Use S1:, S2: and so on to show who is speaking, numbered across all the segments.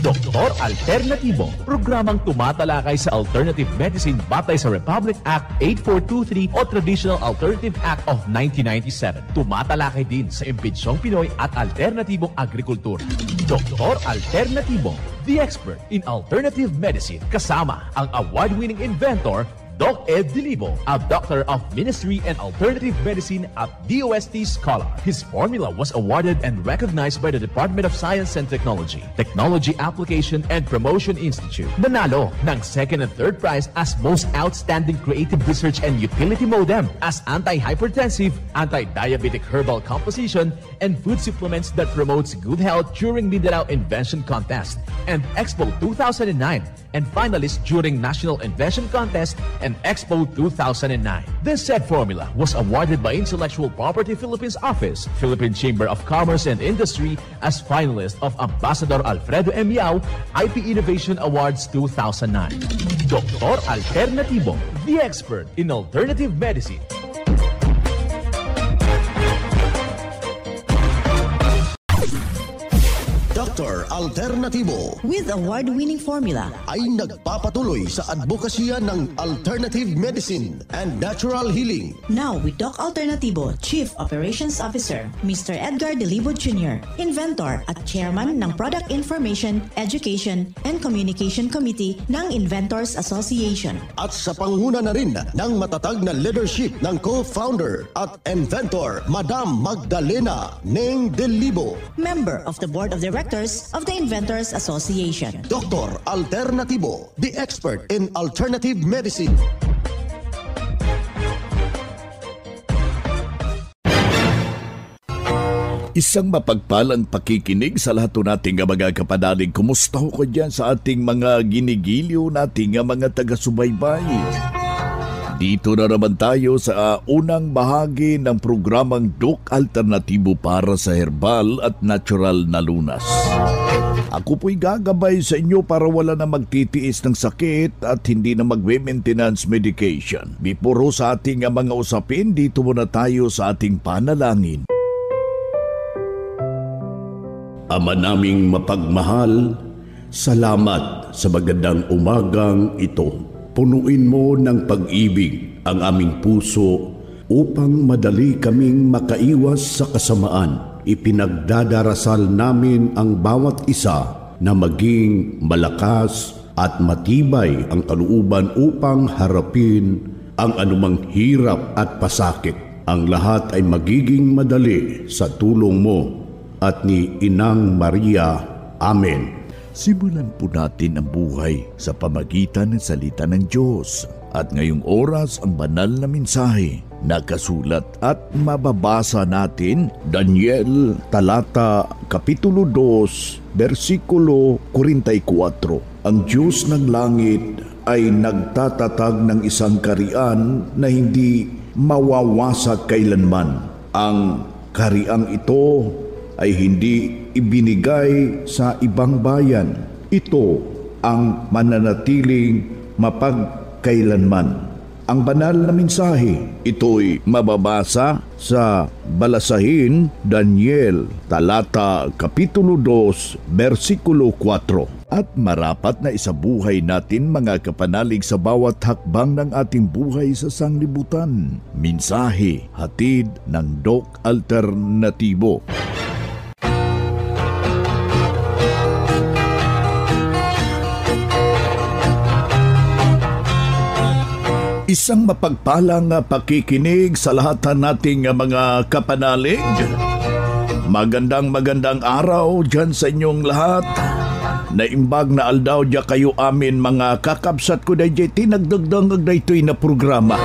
S1: Doktor Alternatibo, programang tumatalakay sa alternative medicine batay sa Republic Act 8423 o Traditional Alternative Act of 1997. Tumatalakay din sa imbitsyong Pinoy at alternatibong agrikultura. Doktor Alternatibo, the expert in alternative medicine, kasama ang award-winning inventor Doc Ed Dilibo, a doctor of ministry and alternative medicine at DOST Scholar. His formula was awarded and recognized by the Department of Science and Technology, Technology Application and Promotion Institute. Nanalo ng second and third prize as Most Outstanding Creative Research and Utility Modem, as anti-hypertensive, anti-diabetic herbal composition, and food supplements that promotes good health during Mindanao Invention Contest and Expo 2009, and finalist during National Invention Contest and Expo 2009. This said formula was awarded by Intellectual Property Philippines Office, Philippine Chamber of Commerce and Industry as finalist of Ambassador Alfredo M. Yao IP Innovation Awards 2009. Doktor Alternatibo, the expert in alternative medicine.
S2: Dr. Alternatibo
S3: with award-winning formula
S2: ay nagpapatuloy sa advokasya ng alternative medicine and natural healing.
S3: Now with Doc Alternatibo, Chief Operations Officer, Mr. Edgar Dilibo Jr., Inventor at Chairman ng Product Information, Education and Communication Committee ng Inventors Association.
S2: At sa panguna na rin ng matatag na leadership ng co-founder at inventor, Madam Magdalena Neng Dilibo,
S3: Member of the Board of Directors of the Inventors Association.
S2: Dr. Alternatibo, the expert in alternative medicine.
S4: Isang mapagpalang pakikinig sa lahat nating mga kapanalig. Kumusta ho ko dyan sa ating mga ginigiliw nating mga taga-subaybay? Dito na naman tayo sa unang bahagi ng programang Doc Alternatibo para sa herbal at natural na lunas. Ako po'y gagabay sa inyo para wala na magtitiis ng sakit at hindi na magme-maintenance medication. Before sa ating mga usapin, dito muna tayo sa ating panalangin. Ama naming mapagmahal, salamat sa magandang umagang ito. Punuin mo ng pag-ibig ang aming puso upang madali kaming makaiwas sa kasamaan. Ipinagdadarasal namin ang bawat isa na maging malakas at matibay ang kalooban upang harapin ang anumang hirap at pasakit. Ang lahat ay magiging madali sa tulong mo at ni Inang Maria. Amen. Simulan po natin ang buhay sa pamagitan ng salita ng Diyos. At ngayong oras ang banal na mensahe nakasulat at mababasa natin Daniel talata kapitulo 2 bersikulo 44. Ang Diyos ng langit ay nagtatatag ng isang karian na hindi mawawasag kailanman. Ang kariang ito ay hindi ibinigay sa ibang bayan. Ito ang mananatiling mapagkailanman. Ang banal na mensahe, ito'y mababasa sa Balasahin, Daniel, talata kapitulo 2, bersikulo 4. At marapat na isabuhay natin mga kapanalig sa bawat hakbang ng ating buhay sa sanglibutan. Mensahe hatid ng Doc Alternatibo. Isang mapagpalang pakikinig sa lahat nating mga kapanalig. Magandang araw dyan sa inyong lahat. Naimbag na aldaw dya kayo amin mga kakabsat ko na dyan tinagdagdang agdaytoy na programa.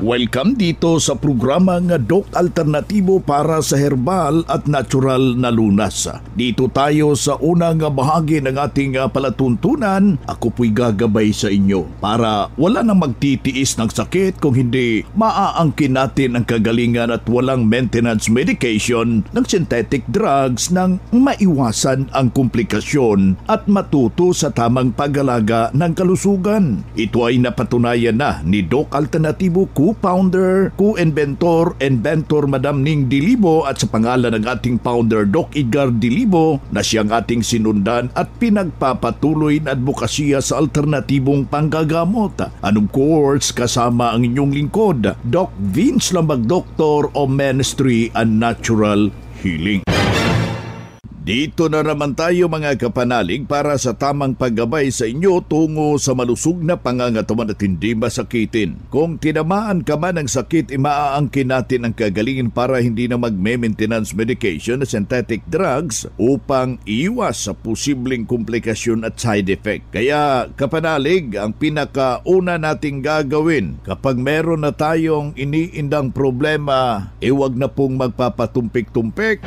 S4: Welcome dito sa programa nga Doc Alternatibo para sa herbal at natural na lunas. Dito tayo sa unang bahagi ng ating palatuntunan. Ako po'y gagabay sa inyo para wala nang magtitiis ng sakit kung hindi maaangkin natin ang kagalingan at walang maintenance medication ng synthetic drugs nang maiwasan ang komplikasyon at matuto sa tamang pag-alaga ng kalusugan. Ito ay napatunayan na ni Doc Alternatibo co-founder, co-inventor, inventor Madam Ning Dilibo at sa pangalan ng ating founder Doc Edgar Dilibo na siyang ating sinundan at pinagpapatuloy na advokasya sa alternatibong panggagamot. And of course, kasama ang inyong lingkod, Doc Vince Lambag, Doctor of Ministry and Natural Healing. Dito na naman tayo mga kapanalig para sa tamang paggabay sa inyo tungo sa malusog na pangangatawan at hindi masakitin. Kung tinamaan ka man ng sakit, imaaangkin natin ang kagalingin para hindi na mag-maintenance medication na synthetic drugs upang iwas sa posibleng komplikasyon at side effect. Kaya kapanalig, ang pinakauna nating gagawin kapag meron na tayong iniindang problema, wag na pong magpapatumpik-tumpik.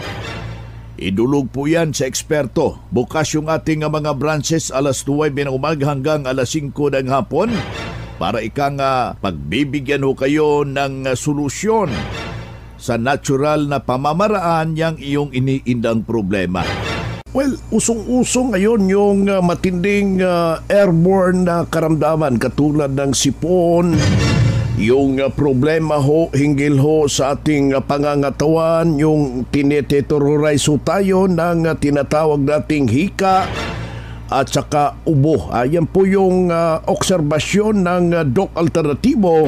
S4: Idulog po yan sa eksperto. Bukas yung ating mga branches alas 9 ng umaga hanggang alas 5 ng hapon para pagbibigyan ho kayo ng solusyon sa natural na pamamaraan yang iyong iniindang problema. Well, usong-usong ngayon yung matinding airborne na karamdaman katulad ng sipon, yung problema ho, hinggil ho sa ating pangangatawan, yung tineterrorize ho tayo ng tinatawag nating hika at saka ubo. Ayan po yung obserbasyon ng Doc Alternatibo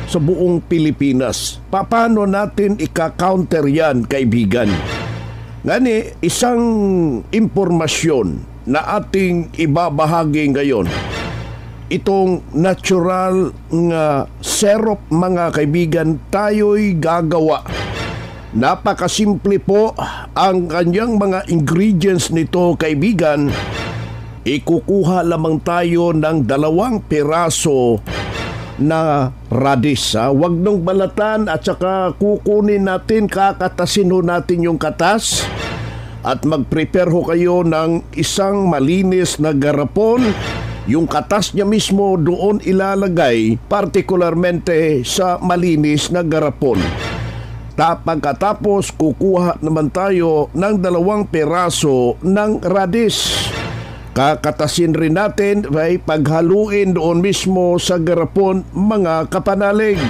S4: sa buong Pilipinas. Paano natin ika-counter yan, kaibigan? Ngani, isang impormasyon na ating ibabahagi ngayon, itong natural nga syrup mga kaibigan, tayo'y gagawa. Napakasimple po ang kanyang mga ingredients nito kaibigan. Ikukuha lamang tayo ng 2 piraso na radish. Huwag nung balatan at saka kukunin natin, kakatasin ho natin yung katas at mag-prepare ho kayo ng isang malinis na garapon. Yung katas niya mismo doon ilalagay, partikularmente sa malinis na garapon. Pagkatapos, kukuha naman tayo ng 2 piraso ng radish. Kakatasin rin natin ay paghaluin doon mismo sa garapon mga kapanalig.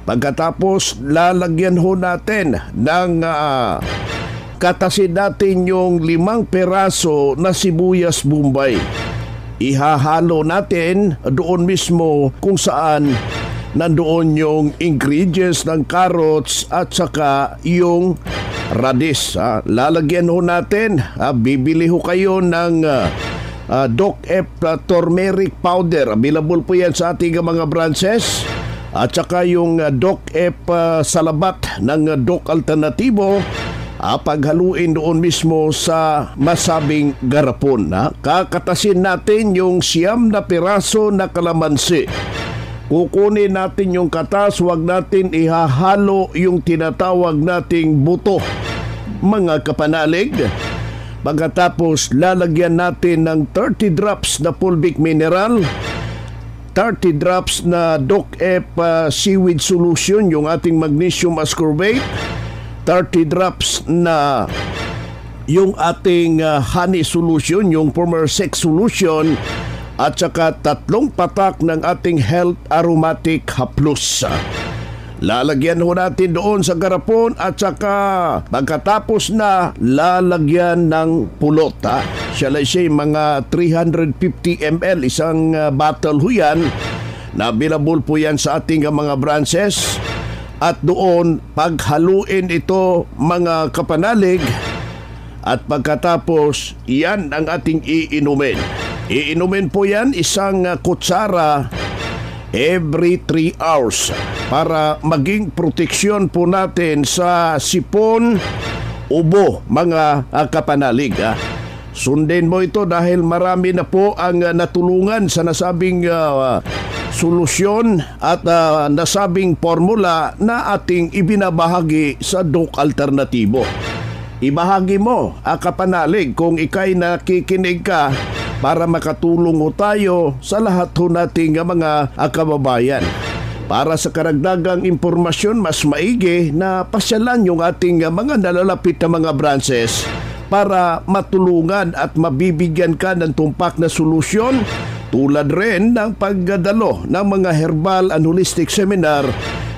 S4: Pagkatapos, lalagyan ho natin ng katasin natin yung 5 piraso na sibuyas Bombay. Ihahalo natin doon mismo kung saan nandoon yung ingredients ng carrots at saka yung radish. Lalagyan ho natin, bibili ho kayo ng Doc F turmeric powder. Available po yan sa ating mga branches. At saka yung Doc F salabat ng Doc Alternatibo. Paghaluin doon mismo sa masabing garapon. Kakatasin natin yung 9 na piraso na kalamansi. Kukunin natin yung katas, huwag natin ihahalo yung tinatawag nating buto, mga kapanalig. Pagkatapos, lalagyan natin ng 30 drops na fulvic mineral, 30 drops na Doc F seaweed solution, yung ating magnesium ascorbate, 30 drops na yung ating honey solution, yung Pomersec solution, at saka 3 patak ng ating health aromatic haplos. Lalagyan ho natin doon sa garapon at saka pagkatapos na lalagyan ng pulot. Siya mga 350 ml, isang bottle ho yan. Available po yan sa ating mga branches. At doon, paghaluin ito mga kapanalig at pagkatapos, yan ang ating iinumin. Iinumin po yan isang kutsara every 3 hours para maging proteksyon po natin sa sipon, ubo, mga kapanalig. Sundin mo ito dahil marami na po ang natulungan sa nasabing solusyon at nasabing formula na ating ibinabahagi sa Doc Alternatibo. Ibahagi mo, kapanalig, kung ikay nakikinig ka para makatulong ho tayo sa lahat ho nating mga kababayan. Para sa karagdagang impormasyon, mas maigi na pasyalan yung ating mga nalalapit na mga branches para matulungan at mabibigyan ka ng tumpak na solusyon tulad rin ng pagdalo ng mga herbal and holistic seminar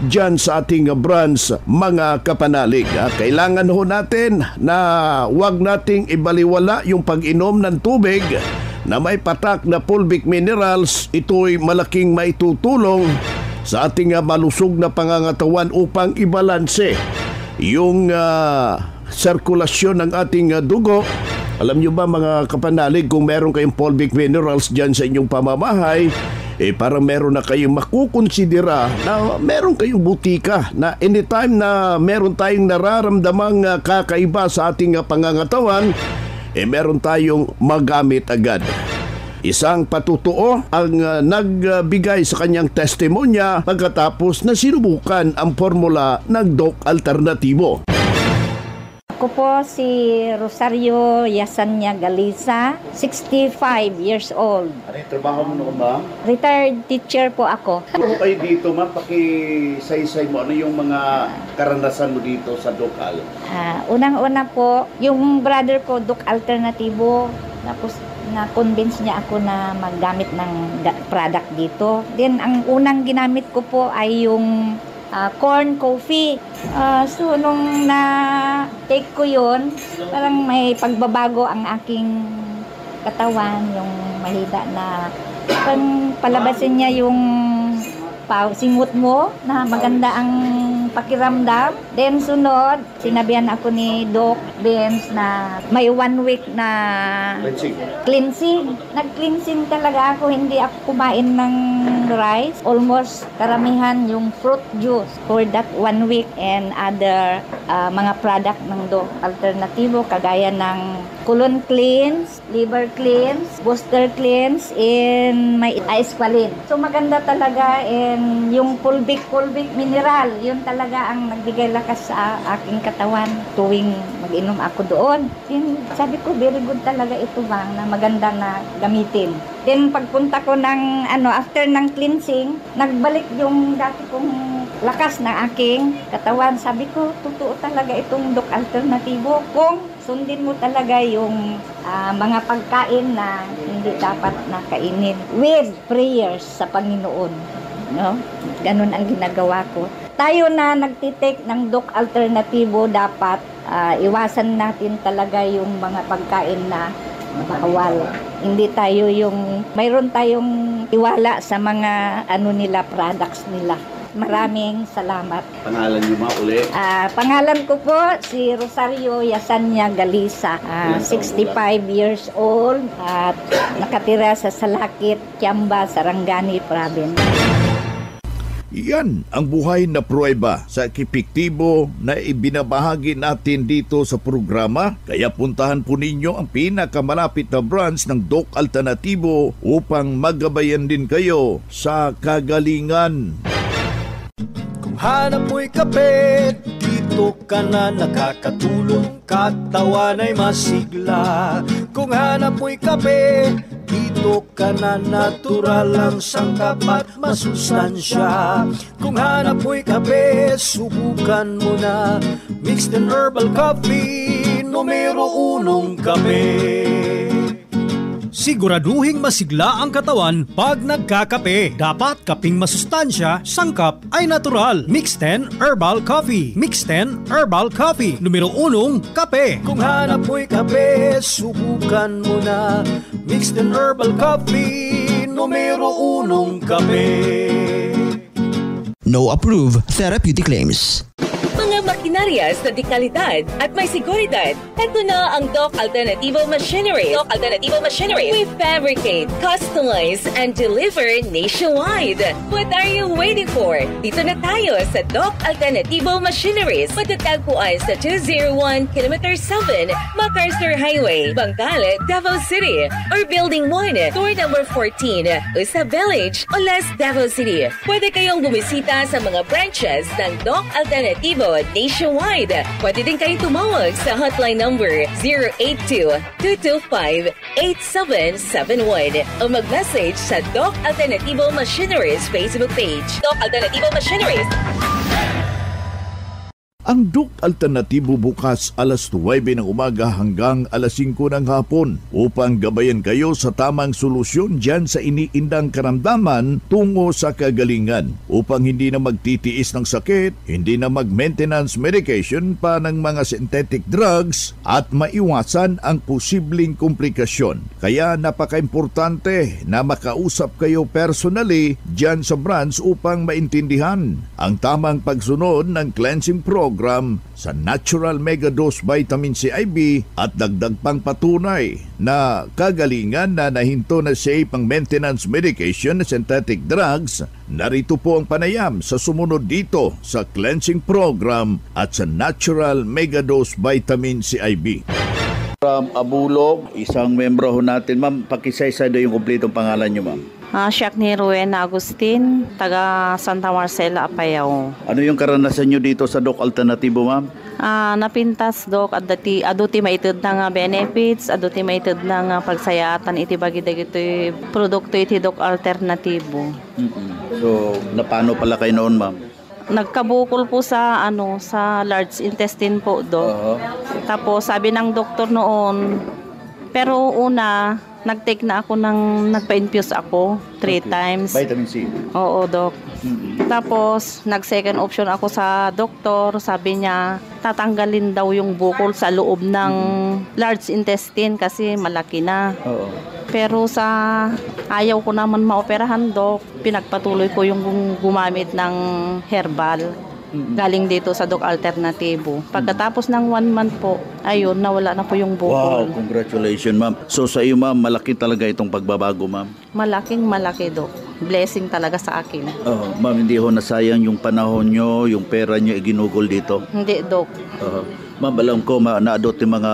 S4: dyan sa ating branch, mga kapanalig. Kailangan ho natin na huwag nating ibaliwala yung pag-inom ng tubig na may patak na fulvic minerals. Ito'y malaking maitutulong sa ating malusog na pangangatawan upang ibalanse yung sirkulasyon ng ating dugo. Alam nyo ba mga kapanalig, kung meron kayong fulvic minerals dyan sa inyong pamamahay, parang meron na kayong makukonsidera na meron kayong butika na anytime na meron tayong nararamdamang kakaiba sa ating pangangatawan, meron tayong magamit agad. Isang patutuo ang nagbigay sa kanyang testimonya pagkatapos na sinubukan ang formula ng Doc Alternativo.
S5: Ako po si Rosario Yasanya Galisa, 65 years old.
S4: Ano yung trabaho mo noon ba?
S5: Retired teacher po ako.
S4: Ano kayo dito, ma'am? Pakisaysay mo, ano yung mga karanasan mo dito sa Doc Al?
S5: Unang-una po, yung brother ko, Doc Alternativo, tapos na-convince niya ako na maggamit ng product dito. Then, ang unang ginamit ko po ay yung corn coffee. So, nung na-take ko yun, parang may pagbabago ang aking katawan, yung mahida na palabasin niya yung singot mo na maganda ang pakiramdam. Then sunod, sinabihan ako ni Doc Benz na may 1 week na cleansing. Nag-cleansing talaga ako, hindi ako kumain ng rice. Almost karamihan yung fruit juice for that 1 week and other mga product ng Doc Alternativo kagaya ng colon cleanse, liver cleanse, booster cleanse, and may Asqualene. So maganda talaga, and yung fulvic mineral, yun talaga ang nagbigay lakas sa aking katawan tuwing mag-inom ako doon. Then, sabi ko, very good talaga ito bang na maganda na gamitin. Then pagpunta ko ng after ng cleansing, nagbalik yung dati kong lakas ng aking katawan. Sabi ko, totoo talaga itong Doc Alternativo kung sundin mo talaga yung mga pagkain na hindi dapat nakainin with prayers sa Panginoon. No? Ganun ang ginagawa ko. Tayo na nagtitake ng Doc Alternativo, dapat iwasan natin talaga yung mga pagkain na bawal. Hindi tayo mayroon tayong tiwala sa mga products nila. Maraming salamat.
S4: Pangalan niyo uli?
S5: Pangalan ko po si Rosario Yasanya Galisa, 65 years old at nakatira sa Salakit, Kiamba, Sarangani Province.
S6: Yan ang buhay na pruweba sa epektibo na ibinabahagi natin dito sa programa. Kaya puntahan po ninyo ang pinakamalapit na branch ng Doc Alternativo upang magabayan din kayo sa kagalingan.
S7: Kung hanap mo'y kape, dito ka na nakakatulong, katawan ay masigla. Kung hanap mo'y kape, dito ka na natural ang sangkap at masustansya. Kung hanap mo'y kape, subukan mo na mixed and herbal coffee, numero 1 kape. Siguraduhing masigla ang katawan pag nagkakape. Dapat kaping masustansya, sangkap ay natural. Mixed 10 Herbal Coffee. Mixed 10 Herbal Coffee. Numero 1, kape. Kung hanap mo'y kape, subukan mo na Mixed 10 Herbal Coffee. Numero 1, kape.
S8: No approved therapeutic claims.
S9: Mga makinarias na dekalidad at may seguridad. Ito na ang Doc Alternativo Machinery. Doc Alternativo Machinery. We fabricate, customize, and deliver nationwide. What are you waiting for? Dito na tayo sa Doc Alternativo Machineries. Matatagpuan sa 201 km 7 MacArthur Highway, Bangkal, Davao City. Or Building 1, Door number 14, Usa Village, Olas, Davao City. Pwede kayong bumisita sa mga branches ng Doc Alternativo nationwide. Pwede din kayo tumawag sa hotline number 082-225-8771 o mag-message sa Doc Alternativo Machineries Facebook page. Doc Alternativo Machineries.
S6: Ang Doc Alternatibo bukas alas 9 ng umaga hanggang alas 5 ng hapon upang gabayan kayo sa tamang solusyon dyan sa iniindang karamdaman tungo sa kagalingan upang hindi na magtitiis ng sakit, hindi na mag-maintenance medication pa ng mga synthetic drugs at maiwasan ang posibleng komplikasyon. Kaya napaka-importante na makausap kayo personally dyan sa branch upang maintindihan ang tamang pagsunod ng cleansing program sa Natural Mega Dose Vitamin C IB at dagdag pang patunay na kagalingan na nahinto na safe ang maintenance medication na synthetic drugs. Narito po ang panayam sa sumunod dito sa cleansing program at sa Natural Mega Dose Vitamin C IB.
S10: From Abulog, isang membro ho natin. Ma'am, pakisay-say do yung kumpletong pangalan nyo, ma'am.
S11: Siak ni Rowena Agustin, taga Santa Marcela, Apayao.
S10: Ano yung karanasan nyo dito sa Doc Alternatibo, ma'am?
S11: Napintas, Doc, aduti maitid na nga benefits, aduti maitid na nga pagsayatan, iti bagay iti produkto iti Doc Alternatibo.
S10: So, napano pala kayo noon, ma'am?
S11: Nagkabukol po sa sa large intestine po, Doc. Tapos sabi ng doktor noon, pero una nag-take na ako nagpa-infuse ako 3 times.
S10: Vitamin C?
S11: Oo, Doc. Tapos, nag-second option ako sa doktor. Sabi niya, tatanggalin daw yung bukol sa loob ng large intestine kasi malaki na.
S10: Oo.
S11: Pero ayaw ko naman maoperahan, Doc. Pinagpatuloy ko yung gumamit ng herbal. Galing dito sa Doc Alternatibo. Pagkatapos ng 1 month po, ayun, nawala na po yung bukol.
S10: Wow, congratulations, ma'am. So sa iyo, ma'am, malaki talaga itong pagbabago, ma'am?
S11: Malaking malaki, Doc. Blessing talaga sa akin.
S10: Ma'am, hindi ho nasayang yung panahon nyo, yung pera nyo iginugol dito?
S11: Hindi, Doc.
S10: Ma'am, alam ko, naadot yung mga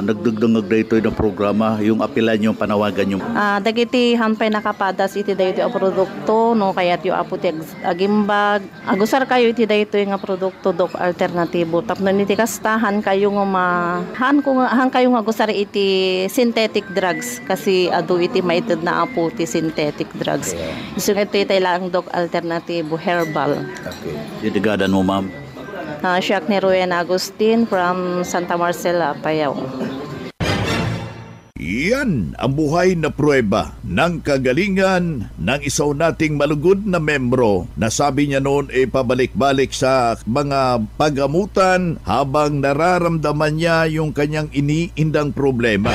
S10: nagdugdungag dito ng programa, yung apilan yung panawagan nyo.
S11: Dagiti hampay nakapadas iti dayto ang produkto, no, kaya't yung aputi agimbag. Agusar kayo iti dayto yung produkto Doc Alternatibo. Tapno niti kastahan kayo nga han kayo nga agusar iti synthetic drugs kasi adu iti maited na aputi synthetic drugs. So ito lang Doc Alternatibo herbal.
S10: Okay. Ditigadan mo, ma'am.
S11: Siak ni Rowena Agustin from Santa Marcela, Apayao.
S6: Yan ang buhay na pruweba ng kagalingan ng isaw nating malugod na membro na sabi niya noon pabalik-balik sa mga pagamutan habang nararamdaman niya yung kanyang iniindang problema.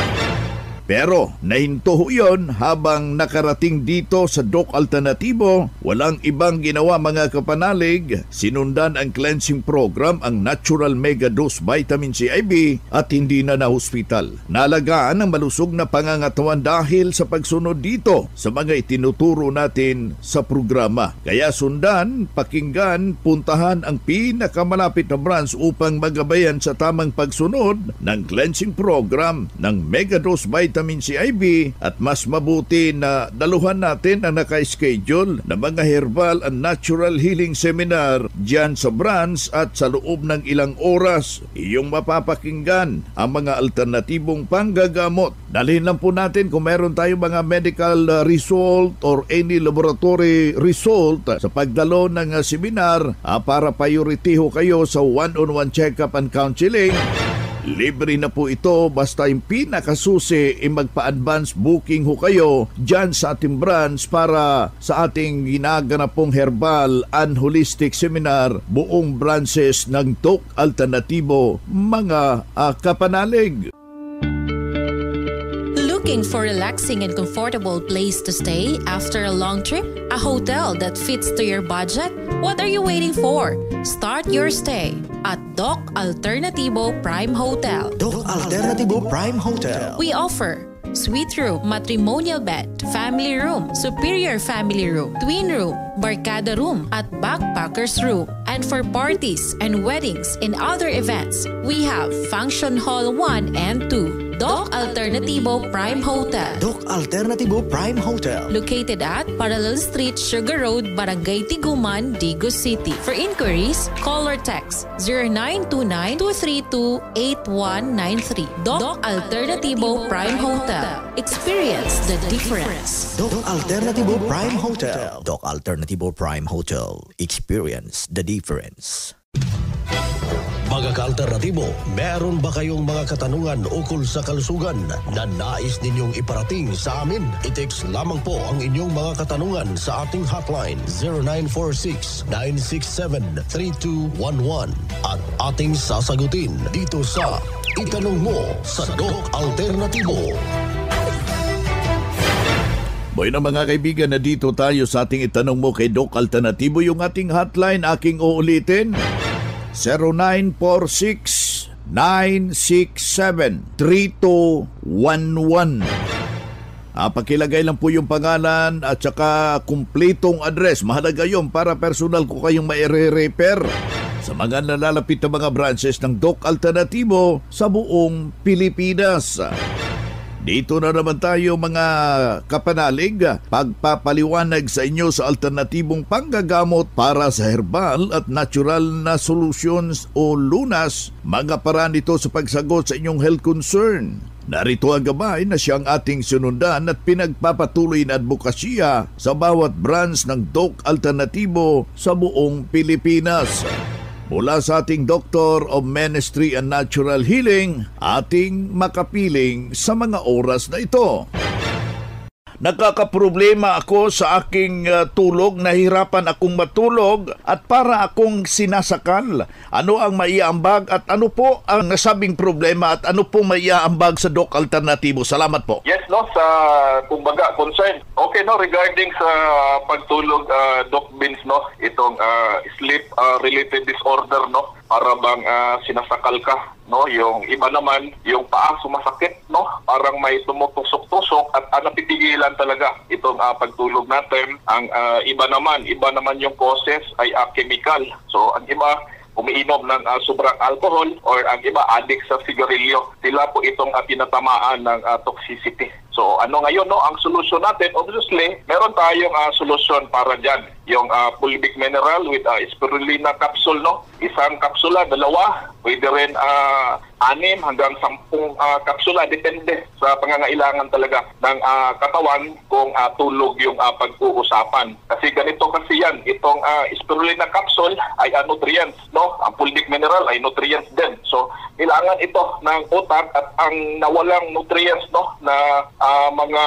S6: Pero nahinto ho yun habang nakarating dito sa Doc Alternatibo, walang ibang ginawa mga kapanalig, sinundan ang cleansing program, ang Natural Mega Dose Vitamin C IB at hindi na hospital. Nalagaan ang malusog na pangangatawan dahil sa pagsunod dito sa mga itinuturo natin sa programa. Kaya sundan, pakinggan, puntahan ang pinakamalapit na branch upang magabayan sa tamang pagsunod ng cleansing program ng Mega Dose Vitamin C IB at mas mabuti na daluhan natin ang naka-schedule na mga herbal and natural healing seminar dyan sa branch at sa loob ng ilang oras iyong mapapakinggan ang mga alternatibong panggagamot. Dalhin lang po natin kung meron tayong mga medical result or any laboratory result sa pagdalo ng seminar para priority ho kayo sa one-on-one check-up and counseling. Libre na po ito basta yung pinakasusi magpa-advance booking ho kayo dyan sa ating branch para sa ating ginaganap pong herbal and holistic seminar buong branches ng Doc Alternatibo mga kapanalig.
S12: Looking for a relaxing and comfortable place to stay after a long trip? A hotel that fits to your budget? What are you waiting for? Start your stay at Doc Alternatibo Prime Hotel.
S8: Doc Alternatibo Prime Hotel.
S12: We offer suite room, matrimonial bed, family room, superior family room, twin room, barkada room, at backpackers room. And for parties and weddings and other events, we have Function Hall 1 and 2. Doc Alternatibo Prime Hotel.
S8: Doc Alternatibo Prime Hotel.
S12: Located at Parallel Street, Sugar Road, Barangay Tiguman, Digos City. For inquiries, call or text 0929-232-8193. Doc Alternatibo Prime Hotel. Experience the difference.
S8: Doc Alternatibo Prime Hotel. Doc Alternatibo Prime Hotel. Experience the difference.
S2: Mga ka-alternatibo, meron ba kayong mga katanungan ukol sa kalusugan na nais ninyong iparating sa amin? I-text lamang po ang inyong mga katanungan sa ating hotline 0946-967-3211 at ating sasagutin dito sa Itanong Mo sa Doc Alternatibo.
S6: Boy na mga kaibigan, na dito tayo sa ating Itanong Mo kay Doc Alternatibo. Yung ating hotline, aking uulitin, 0946-967-3211. Pakilagay lang po yung pangalan at saka kumpletong address. Mahalaga yun para personal ko kayong maire-repair sa mga nalalapit na mga branches ng Doc Alternatibo sa buong Pilipinas. Dito na naman tayo mga kapanalig, pagpapaliwanag sa inyo sa alternatibong panggagamot para sa herbal at natural na solutions o lunas, mga paraan ito sa pagsagot sa inyong health concern. Narito ang gabay na siyang ating sunundan at pinagpapatuloy na advokasya sa bawat branch ng Doc Alternatibo sa buong Pilipinas. Mula sa ating Doctor of Ministry and Natural Healing, ating makapiling sa mga oras na ito. Nakakaproblema ako sa aking tulog, nahirapan akong matulog at para akong sinasakal. Ano ang maiaambag at ano po ang nasabing problema at ano po maiaambag sa Doc Alternatibo? Salamat po.
S13: Yes, no, sa kumbaga concern. Okay, no, regarding sa pagtulog, Doc Vince, no, itong sleep related disorder, no, para bang sinasakal ka, no, yung iba naman yung paa sumasakit, no, parang may tumutusok-tusok at napipigilan talaga itong pagtulog natin. Ang iba naman yung causes ay chemical. So ang iba umiinom ng sobrang alcohol or ang iba addict sa sigarilyo. Sila po itong tinatamaan ng toxicity. So ano ngayon, no, ang solusyon natin, obviously meron tayong solusyon para dyan. Yung fulvic mineral with spirulina capsule, no, isang kapsula, dalawa, pwede rin 6 hanggang 10 kapsula, depende sa pangangailangan talaga ng katawan kung tulog yung pag-uusapan. Kasi ganito kasi yan, itong spirulina capsule ay nutrients, no? Ang fulvic mineral ay nutrients din. So kailangan ito ng utak at ang nawalang nutrients, no, na mga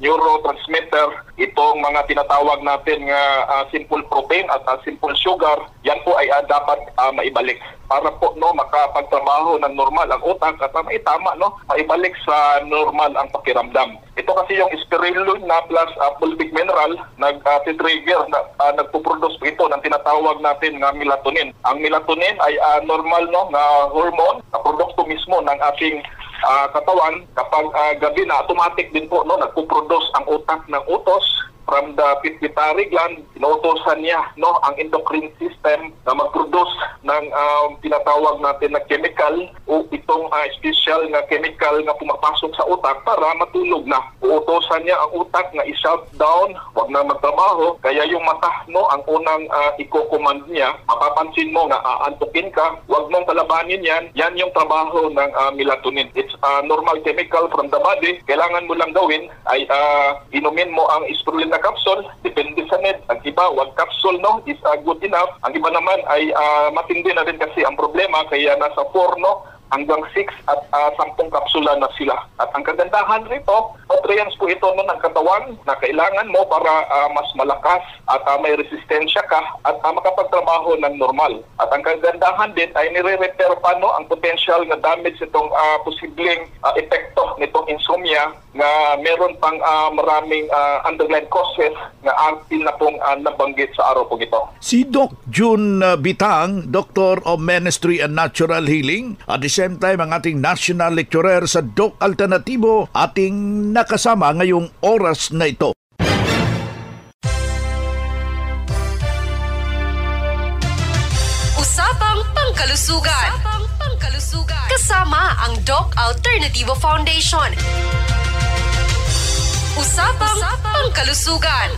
S13: neurotransmitter, itong mga tinatawag natin nga simple protein at simple sugar, yan po ay dapat maibalik para po, no, makapagtrabaho ng normal ang utak at maitama, no, maibalik sa normal ang pakiramdam. Ito kasi yung spirulina plus fulvic mineral nag-trigger, nagpo-produce ito ng tinatawag natin nga melatonin. Ang melatonin ay normal, no, na hormone, na produkto mismo ng ating katawan. Kapag gabi na, automatic din po, no, nagpo-produce ang utak ng utos from the pituitary gland. Inuutosan niya, no, ang endocrine system na mag-produce ng tinatawag natin na chemical o itong special na chemical na pumapasok sa utak para matulog na. Uutosan niya ang utak na i-shut down, wag na magtrabaho. Kaya yung mata, no, ang unang i-command niya, mapapansin mo na aantukin ka, wag mong kalabanin yan. Yan yung trabaho ng melatonin. It's a normal chemical from the body. Kailangan mo lang gawin ay inumin mo ang spirulina capsule, depende sa need. Ang iba, 1 capsule, no, is good enough. Ang iba naman ay matindi na rin kasi ang problema, kaya nasa 4, no, hanggang 6 at 10 kapsula na sila. At ang kagandahan rito, nutrients po ito, no, ng katawan na kailangan mo para mas malakas at may resistensya ka at makapagtrabaho ng normal. At ang kagandahan din ay nire-repair pa, no, ang potential na damage itong posibleng epekto nitong insomnia na meron pang maraming underlying causes na atin na pong nabanggit sa araw po ito.
S6: Si Doc June Bitang, Doctor of Ministry and Natural Healing, at the same time ang ating national lecturer sa Doc Alternatibo, ating nakasama ngayong oras na ito.
S14: Usapang Pangkalusugan. Kasama ang Doc Alternativo Foundation. Usapang Pangkalusugan.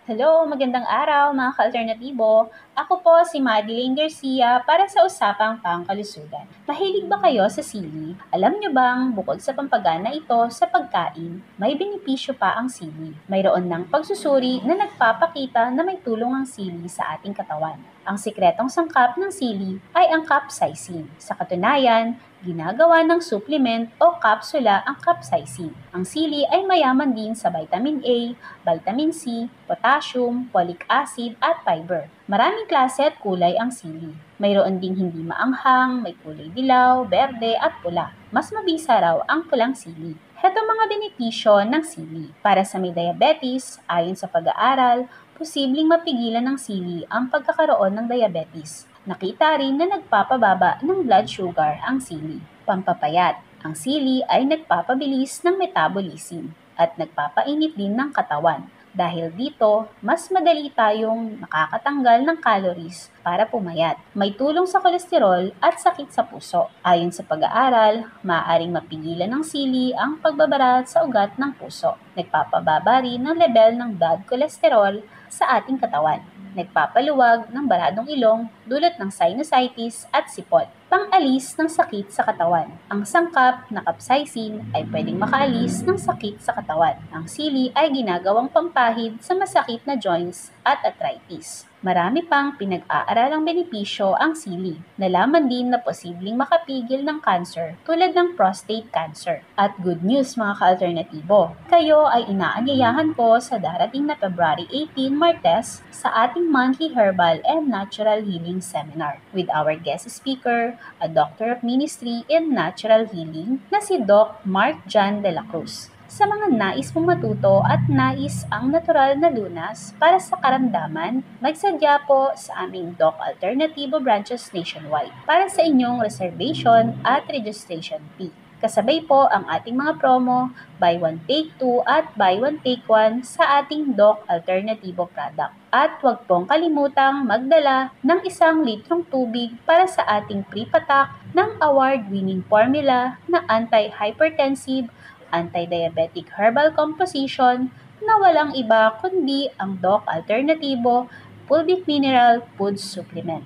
S15: Hello, magandang araw mga ka-alternatibo. Ako po si Madeline Garcia para sa Usapang Pangkalusugan. Mahilig ba kayo sa sili? Alam nyo bang bukod sa pampagana ito sa pagkain, may benepisyo pa ang sili. Mayroon ng pagsusuri na nagpapakita na may tulong ang sili sa ating katawan. Ang sikretong sangkap ng sili ay ang capsaicin. Sa katunayan, ginagawa ng supplement o kapsula ang capsaicin. Ang sili ay mayaman din sa vitamin A, vitamin C, potassium, folic acid at fiber. Maraming klase at kulay ang sili. Mayroon ding hindi maanghang, may kulay dilaw, berde at pula. Mas mabisa raw ang pulang sili. Heto mga benepisyo ng sili. Para sa may diabetes, ayon sa pag-aaral, posibleng mapigilan ng sili ang pagkakaroon ng diabetes. Nakita rin na nagpapababa ng blood sugar ang sili. Pampapayat, ang sili ay nagpapabilis ng metabolism at nagpapainit din ng katawan. Dahil dito, mas madali tayong nakakatanggal ng calories para pumayat. May tulong sa kolesterol at sakit sa puso. Ayon sa pag-aaral, maaaring mapigilan ng sili ang pagbabarat sa ugat ng puso. Nagpapababa rin ng level ng bad cholesterol sa ating katawan. Nagpapaluwag ng baradong ilong dulot ng sinusitis at sipon. Pang-alis ng sakit sa katawan. Ang sangkap na capsaicin ay pwedeng makaalis ng sakit sa katawan. Ang sili ay ginagawang pampahid sa masakit na joints at arthritis. Marami pang pinag-aaralang benepisyo ang sili. Nalaman din na posibleng makapigil ng cancer tulad ng prostate cancer. At good news mga ka-alternatibo, kayo ay inaanyayahan ko sa darating na February 18, Martes sa ating monthly herbal and natural healing seminar with our guest speaker, a Doctor of Ministry in Natural Healing na si Doc Mark John de la Cruz. Sa mga nais mong matuto at nais ang natural na lunas para sa karamdaman, magsadya po sa aming Doc Alternativo branches nationwide para sa inyong reservation at registration fee. Kasabay po ang ating mga promo, buy one take two at buy one take one sa ating Doc Alternativo product. At huwag pong kalimutang magdala ng 1 litrong tubig para sa ating pre-patak ng award-winning formula na anti-hypertensive, anti-diabetic herbal composition na walang iba kundi ang Doc Alternativo Fulvic Mineral Food Supplement.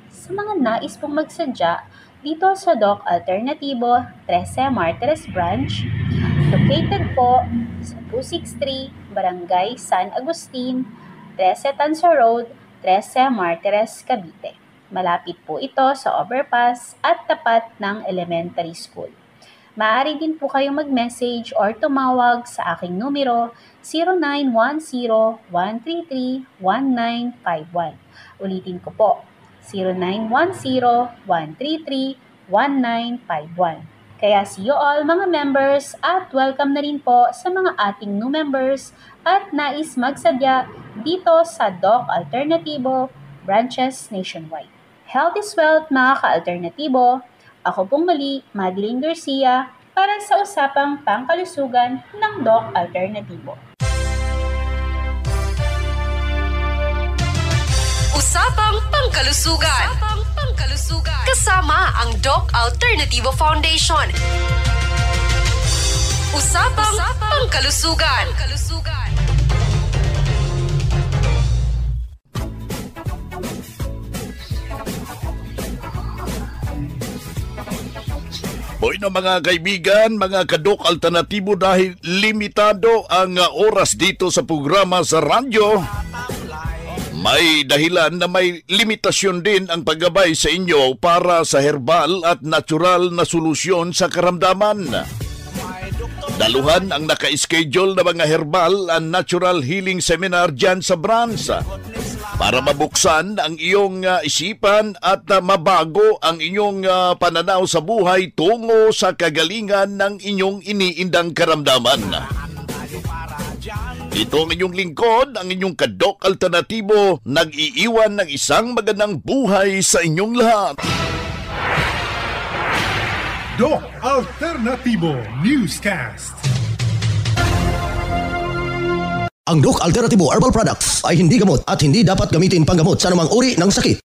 S15: Sa mga nais pong magsadya, dito sa Doc Alternativo 13 Martires Branch, located po sa 263 Barangay San Agustin, 13 Tanza Road, 13 Martires, Cavite. Malapit po ito sa overpass at tapat ng elementary school. Maaari din po kayong mag-message or tumawag sa aking numero 0910-133-1951. Ulitin ko po, 0910-133-1951. Kaya see you all mga members at welcome na rin po sa mga ating new members at nais magsadya dito sa Doc Alternativo branches nationwide. Health is wealth mga ka-alternatibo. Ako pong muli, Madeline Garcia, para sa Usapang Pangkalusugan ng Doc Alternativo.
S14: Usapang Pangkalusugan. Kasama ang Doc Alternativo Foundation. Usapang Pangkalusugan.
S6: Boy na mga kaibigan, mga kadok alternatibo, dahil limitado ang oras dito sa programa sa radyo, may dahilan na may limitasyon din ang paggabay sa inyo para sa herbal at natural na solusyon sa karamdaman. Daluhan ang naka-schedule na mga herbal and natural healing seminar dyan sa branch para mabuksan ang iyong isipan at mabago ang inyong pananaw sa buhay tungo sa kagalingan ng inyong iniindang karamdaman. Ito ang inyong lingkod, ang inyong kadok alternatibo, nag-iiwan ng isang magandang buhay sa inyong lahat.
S16: Doc Alternativo Newscast.
S8: Ang Doc Alternativo Herbal Products ay hindi gamot at hindi dapat gamitin panggamot sa anumang uri ng sakit.